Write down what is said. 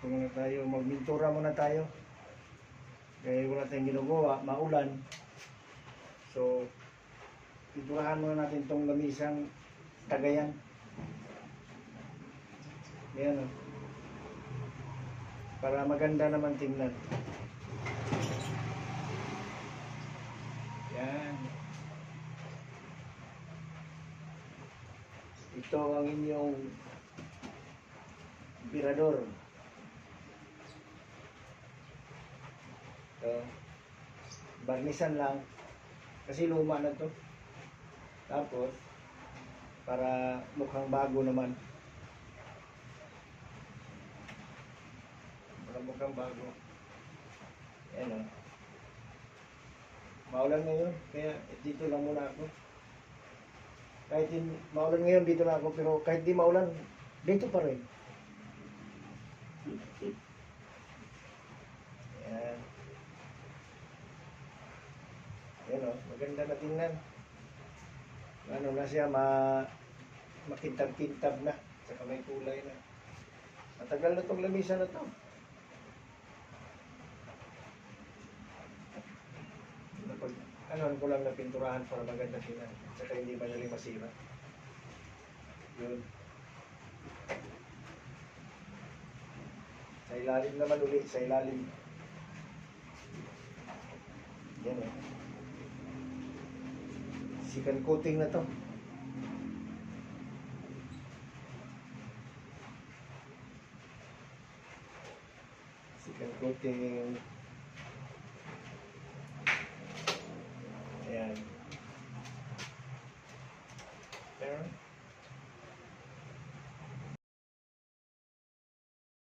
Ito muna tayo, magmintura muna tayo. Kaya wala tayong ginagawa, maulan. So, pinturahan muna natin itong lamisang Cagayan. Yan o. Para maganda naman tingnan. Yan. Ito ang inyong birador. So, barnisan lang. Kasi luma na to. Tapos, para mukhang bago naman. Para mukhang bago. Yan o. Maulan ngayon, kaya dito lang muna ako. Kahit maulan ngayon, dito lang ako. Pero kahit di maulan, dito pa rin. Yan. Yan o, maganda na tingnan. Ano na siya, makintab-kintab na. Saka may kulay na. Matagal na itong lamisa na ito. Ano ko lang na pinturahan para maganda tingnan. Saka hindi madaling masira. Yun. Sa ilalim naman ulit, sa ilalim. Yan o. Second coating na to. Second coating.